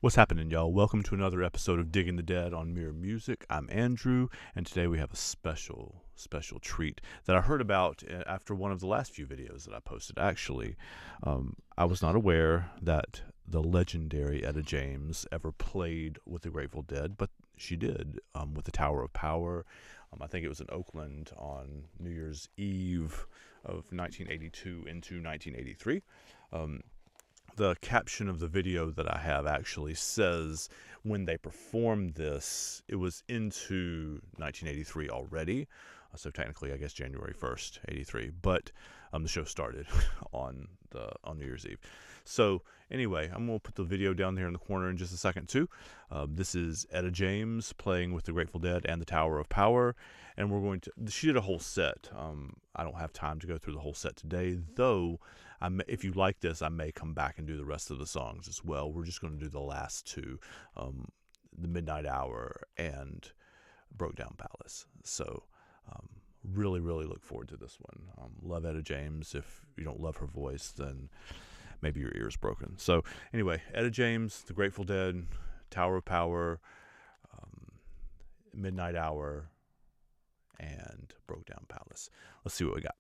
What's happening, y'all? Welcome to another episode of Digging the Dead on Mirror Music. I'm Andrew, and today we have a special treat that I heard about after one of the last few videos that I posted. Actually, I was not aware that the legendary Etta James ever played with the Grateful Dead, but she did with the Tower of Power. I think it was in Oakland on New Year's Eve of 1982 into 1983. The caption of the video that I have actually says when they performed this, it was into 1983 already. So technically, I guess January 1st, 83. But the show started on New Year's Eve. So anyway, I'm going to put the video down there in the corner in just a second too. This is Etta James playing with the Grateful Dead and the Tower of Power. And she did a whole set. I don't have time to go through the whole set today, though. If you like this, I may come back and do the rest of the songs as well. We're just going to do the last two, The Midnight Hour and Brokedown Palace. So really look forward to this one. Love Etta James. If you don't love her voice, then maybe your ear's broken. So anyway, Etta James, The Grateful Dead, Tower of Power, Midnight Hour, and Brokedown Palace. Let's see what we got.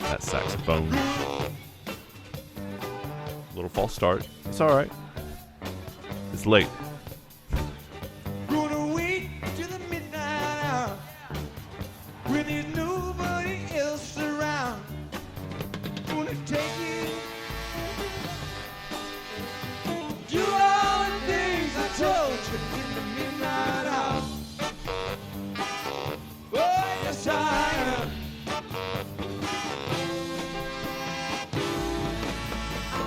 That saxophone. Little false start. It's all right. It's late. Gonna wait till the midnight hour when there's nobody else around. Gonna take it. Do all the things I told you in the midnight hour. Oh, yes, I am.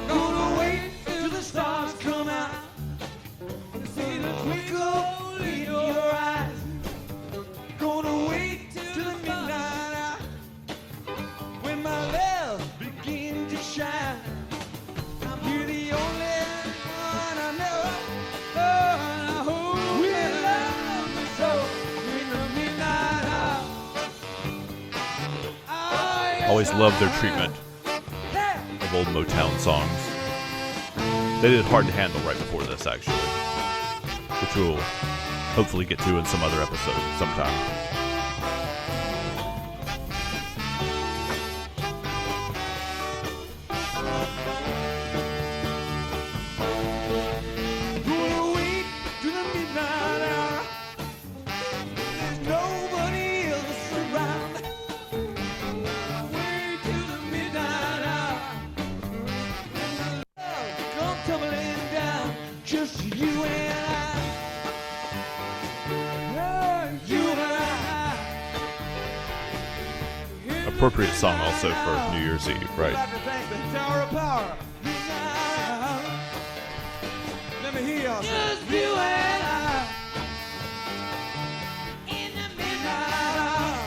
I'm gonna wait till the stars come out. See the twinkle in your eyes. Gonna wait till the midnight hour when my love begins to shine. You're the only one I know. Oh, I hope you love me so in the midnight hour. Oh, yes, Always loved their treatment of old Motown songs. They did Hard to Handle right before this, actually, which we'll hopefully get to in some other episode sometime. Gonna wait till the midnight hour. There's nobody else around. Wait till the midnight hour. When the love comes tumbling down, just you and I. Oh, you and I. Appropriate song also for New Year's Eve, right? I'd like to thank the Tower of Power. Midnight hour. Let me hear y'all say. Just you and I. In the midnight hour.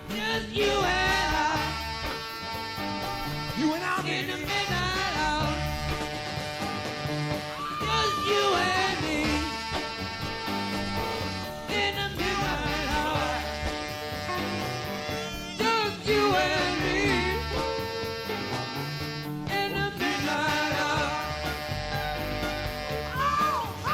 Just you and I. You and I, baby. In the midnight hour. Just you and me. In the midnight hour. Just you and me. In the midnight hour. Oh, oh.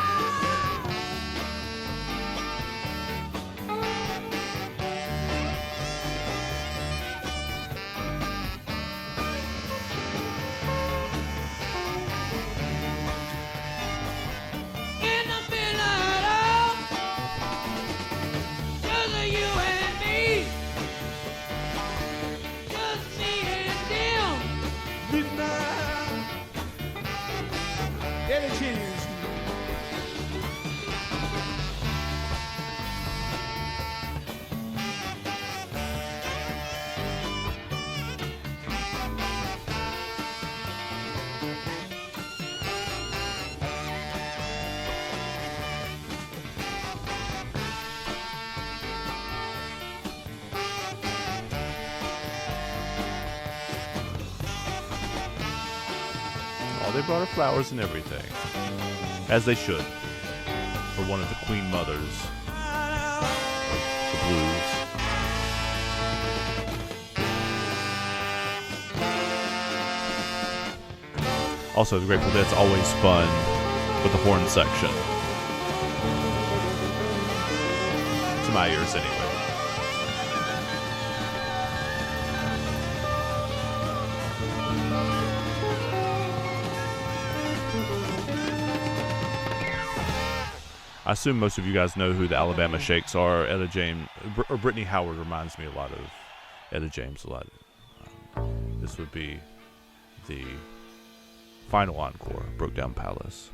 In the midnight hour. Just you and me. Just me and them. Midnight. Etta James. they brought her flowers and everything, as they should, for one of the Queen Mothers of the blues. Also, the Grateful Dead's always fun with the horn section. To my ears, anyway. I assume most of you guys know who the Alabama Shakes are. Etta James, or Brittany Howard reminds me a lot of Etta James a lot. This would be the final encore, Brokedown Palace.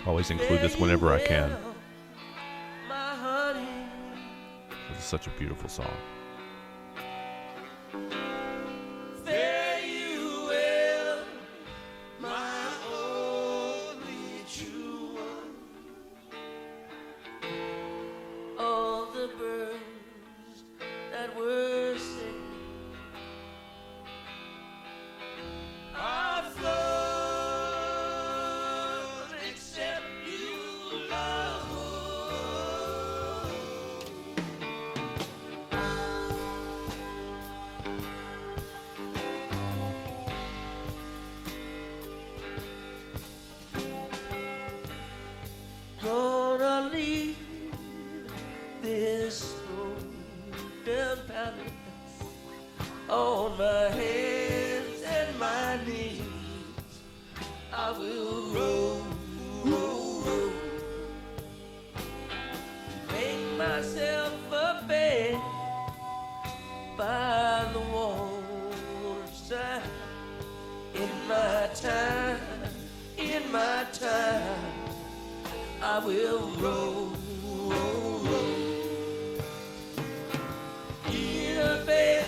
Always include this whenever I can. This is such a beautiful song. Fare you well, my only true one. All the birds that were singing are flown, except you, love. Gonna leave this broken palace on my hands and my knees. I will roll, roll, roll, make myself a bed by the waterside. In my time, I will roll, roll, roll. In a bed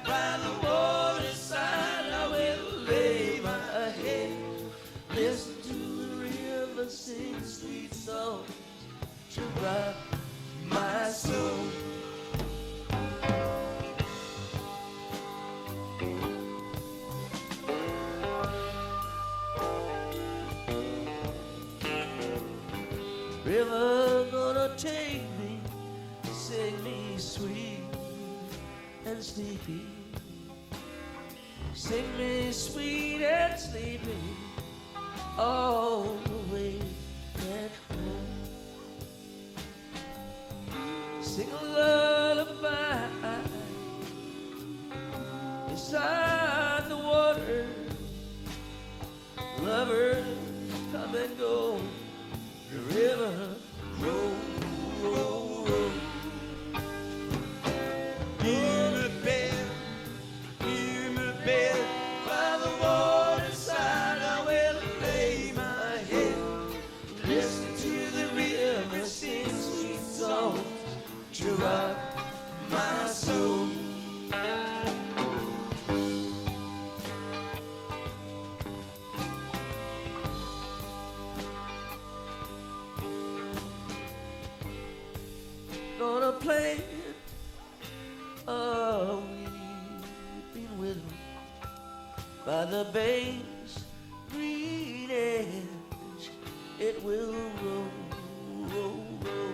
by the waterside, I will lay my head, listen to the river sing sweet songs to rock my soul. River gonna take me, sing me sweet and sleepy. Sing me sweet and sleepy all the way back home. Sing a lullaby beside the water. Lovers come and go. The river roll, roll, roll. In a bed by the waterside, I will lay my head, listen to the river sing sweet songs to rock my soul. Gonna plant a weeping willow by the bank's green edge. It will roll, roll, roll.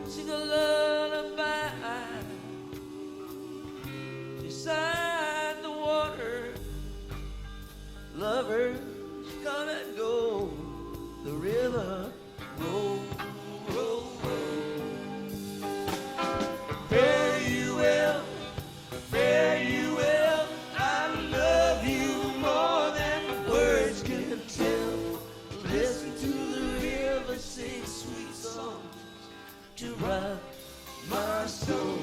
Sing a lullaby beside the water. Lovers come and go. The river roll, roll, roll. Fare you well, fare you well. I love you more than words can tell. Listen to the river sing sweet songs to rock my soul.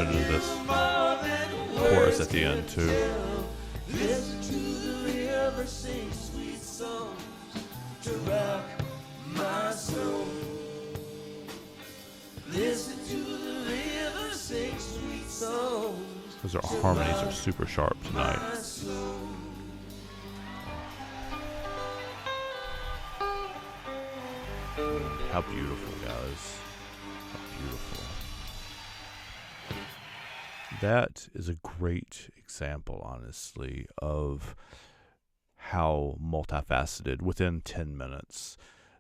version of this chorus at the end too. Listen to the river sing sweet songs to rock my soul. Listen to the river sing sweet songs. Those harmonies are super sharp tonight. How beautiful, guys. How beautiful. That is a great example, honestly, of how multifaceted within 10 minutes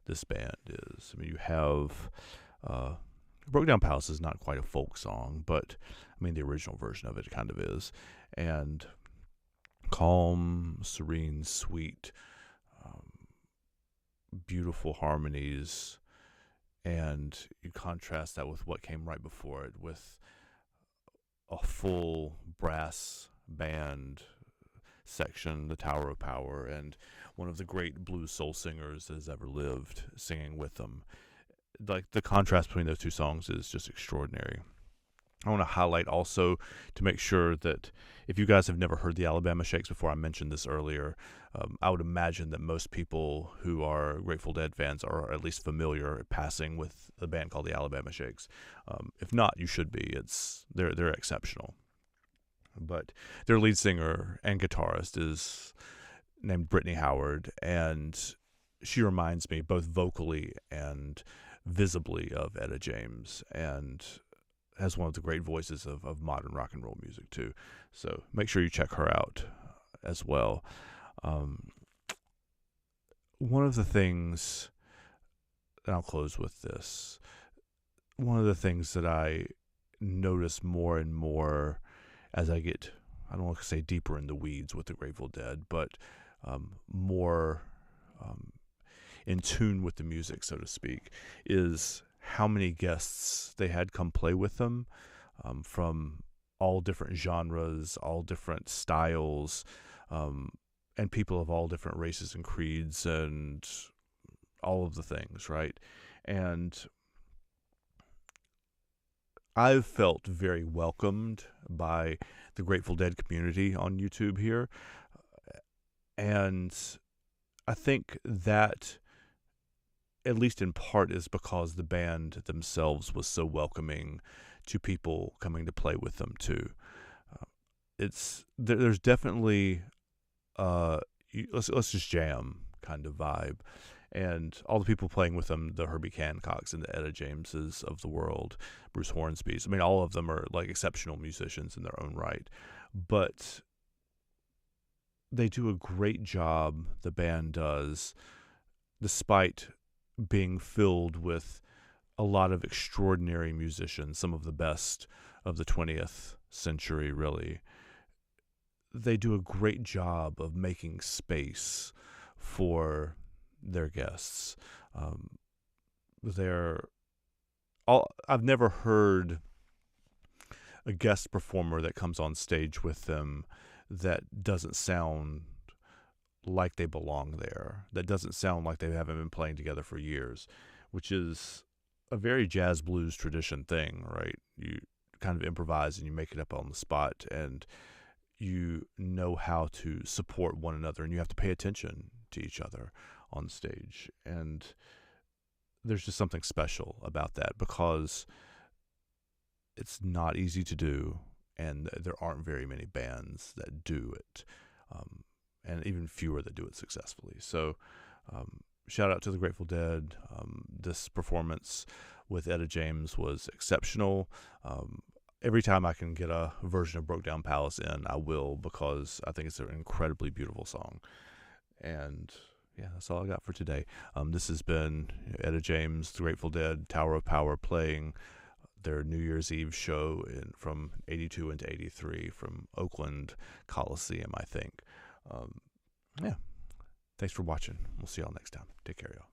this band is. I mean, you have Brokedown Palace is not quite a folk song, but I mean, the original version of it kind of is. And calm, serene, sweet, beautiful harmonies. And you contrast that with what came right before it, with a full brass band section, the Tower of Power, and one of the great blues soul singers that has ever lived singing with them. Like, the contrast between those two songs is just extraordinary. I want to highlight also, to make sure that if you guys have never heard the Alabama Shakes before, I mentioned this earlier, I would imagine that most people who are Grateful Dead fans are at least familiar passing with the band called the Alabama Shakes. If not, you should be. They're exceptional. But their lead singer and guitarist is named Brittany Howard, and she reminds me both vocally and visibly of Etta James, and has one of the great voices of modern rock and roll music too. So make sure you check her out as well. One of the things, and I'll close with this, one of the things that I notice more and more as I get, I don't want to say deeper in the weeds with the Grateful Dead, but more in tune with the music, so to speak, is how many guests they had come play with them, from all different genres, all different styles, and people of all different races and creeds and all of the things, right? And I've felt very welcomed by the Grateful Dead community on YouTube here. And I think that, at least in part, is because the band themselves was so welcoming to people coming to play with them too. There's definitely let's just jam kind of vibe, and all the people playing with them, the Herbie Hancocks and the Etta Jameses of the world, Bruce Hornsby's, I mean, all of them are like exceptional musicians in their own right, but they do a great job, the band does, despite being filled with a lot of extraordinary musicians, some of the best of the 20th century, really. They do a great job of making space for their guests. I've never heard a guest performer that comes on stage with them that doesn't sound like they belong there, that doesn't sound like they haven't been playing together for years, which is a very jazz blues tradition thing, right? You kind of improvise and you make it up on the spot, and you know how to support one another, and you have to pay attention to each other on stage. And there's just something special about that, because it's not easy to do, and there aren't very many bands that do it, and even fewer that do it successfully. So shout out to the Grateful Dead. This performance with Etta James was exceptional. Every time I can get a version of Brokedown Palace in, I will, because I think it's an incredibly beautiful song. And yeah, that's all I got for today. This has been Etta James, the Grateful Dead, Tower of Power, playing their New Year's Eve show from 82 into 83 from Oakland Coliseum, I think. Yeah. Thanks for watching. We'll see y'all next time. Take care, y'all.